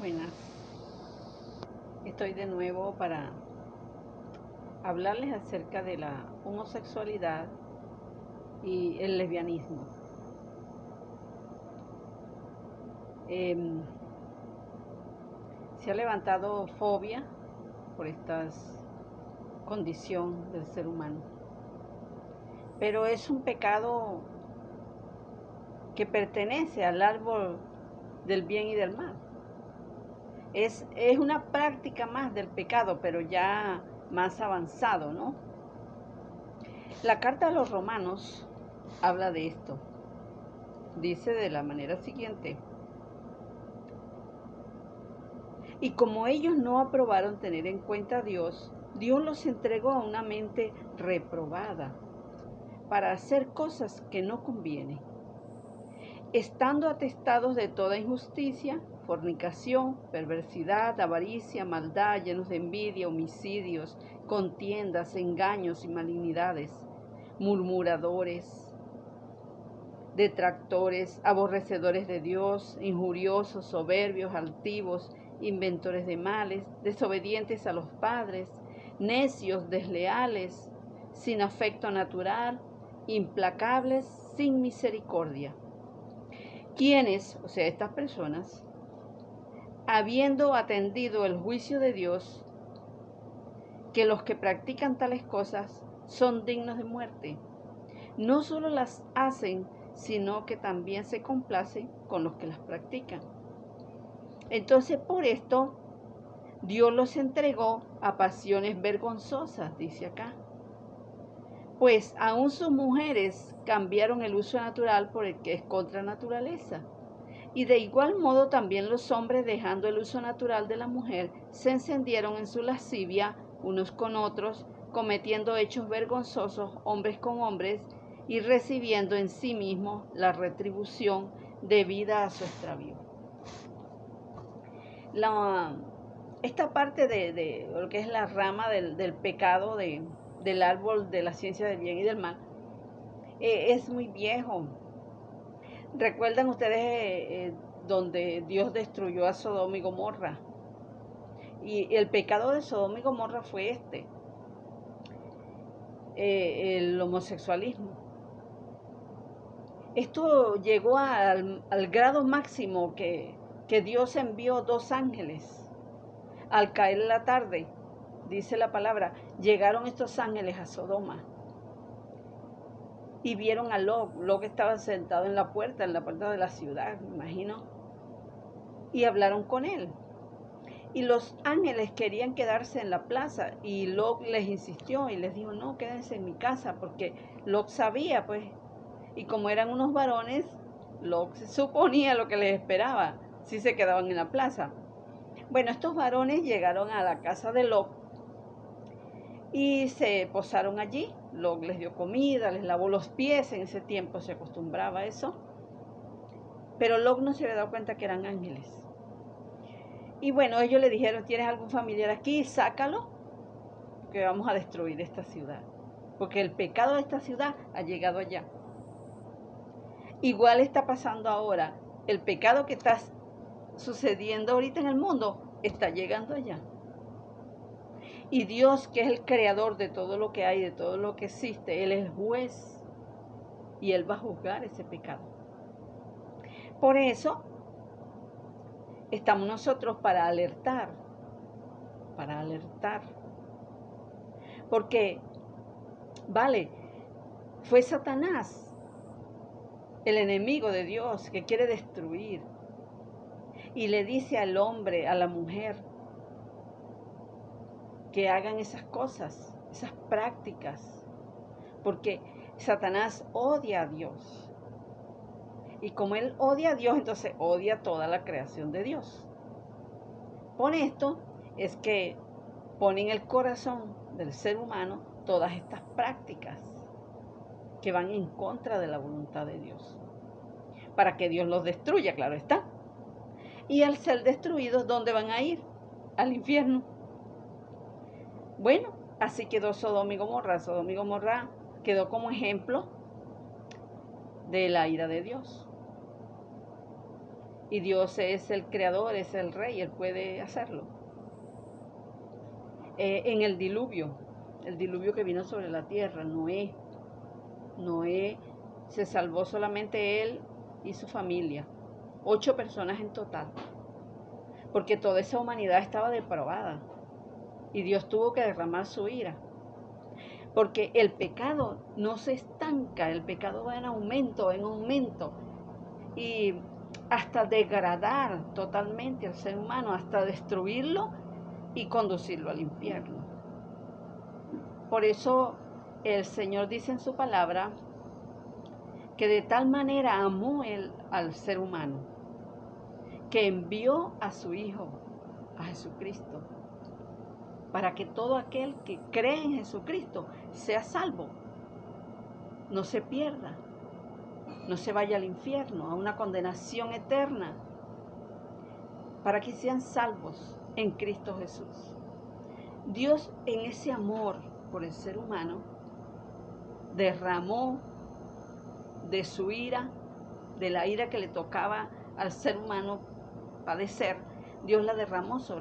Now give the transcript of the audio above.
Buenas, estoy de nuevo para hablarles acerca de la homosexualidad y el lesbianismo. Se ha levantado fobia por esta condición del ser humano, pero es un pecado que pertenece al árbol del bien y del mal. Es una práctica más del pecado, pero ya más avanzado, ¿no? La carta a los romanos habla de esto. Dice de la manera siguiente: y como ellos no aprobaron tener en cuenta a Dios, Dios los entregó a una mente reprobada para hacer cosas que no convienen, estando atestados de toda injusticia, fornicación, perversidad, avaricia, maldad, llenos de envidia, homicidios, contiendas, engaños y malignidades, murmuradores, detractores, aborrecedores de Dios, injuriosos, soberbios, altivos, inventores de males, desobedientes a los padres, necios, desleales, sin afecto natural, implacables, sin misericordia. Quienes, o sea, estas personas, habiendo atendido el juicio de Dios, que los que practican tales cosas son dignos de muerte, no solo las hacen, sino que también se complacen con los que las practican. Entonces, por esto, Dios los entregó a pasiones vergonzosas, dice acá. Pues aún sus mujeres cambiaron el uso natural por el que es contra naturaleza. Y de igual modo también los hombres, dejando el uso natural de la mujer, se encendieron en su lascivia unos con otros, cometiendo hechos vergonzosos hombres con hombres, y recibiendo en sí mismos la retribución debida a su extravío. Esta parte de lo que es la rama del pecado, del árbol de la ciencia del bien y del mal, es muy viejo. ¿Recuerdan ustedes donde Dios destruyó a Sodoma y Gomorra? Y el pecado de Sodoma y Gomorra fue el homosexualismo. Esto llegó al grado máximo que Dios envió 2 ángeles. Al caer la tarde, dice la palabra, llegaron estos ángeles a Sodoma y vieron a Lot. Lot estaba sentado en la puerta de la ciudad, me imagino, y hablaron con él. Y los ángeles querían quedarse en la plaza y Lot les insistió y les dijo: no, quédense en mi casa, porque Lot sabía, pues, y como eran unos varones, Lot suponía lo que les esperaba si se quedaban en la plaza. Bueno, estos varones llegaron a la casa de Lot y se posaron allí. Lot les dio comida, les lavó los pies, en ese tiempo se acostumbraba a eso, pero Lot no se había dado cuenta que eran ángeles. Y bueno, ellos le dijeron: ¿tienes algún familiar aquí? Sácalo, que vamos a destruir esta ciudad, porque el pecado de esta ciudad ha llegado allá. Igual está pasando ahora. El pecado que está sucediendo ahorita en el mundo está llegando allá. Y Dios, que es el creador de todo lo que hay, de todo lo que existe, Él es el juez y Él va a juzgar ese pecado. Por eso estamos nosotros para alertar. Porque, vale, fue Satanás, el enemigo de Dios, que quiere destruir. Y le dice al hombre, a la mujer, que hagan esas cosas, esas prácticas. Porque Satanás odia a Dios. Y como él odia a Dios, entonces odia toda la creación de Dios. Con esto es que pone en el corazón del ser humano todas estas prácticas que van en contra de la voluntad de Dios, para que Dios los destruya, claro está. Y al ser destruidos, ¿dónde van a ir? Al infierno. Bueno, así quedó Sodoma y Gomorra. Sodoma y Gomorra quedó como ejemplo de la ira de Dios. Y Dios es el creador, es el rey, Él puede hacerlo. En el diluvio que vino sobre la tierra, Noé se salvó solamente él y su familia, 8 personas en total, porque toda esa humanidad estaba depravada y Dios tuvo que derramar su ira. Porque el pecado no se estanca, el pecado va en aumento, y hasta degradar totalmente al ser humano, hasta destruirlo y conducirlo al infierno. Por eso el Señor dice en su palabra que de tal manera amó Él al ser humano, que envió a su Hijo, a Jesucristo, para que todo aquel que cree en Jesucristo sea salvo, no se pierda, no se vaya al infierno, a una condenación eterna, para que sean salvos en Cristo Jesús. Dios, en ese amor por el ser humano, derramó de su ira, de la ira que le tocaba al ser humano padecer, Dios la derramó sobre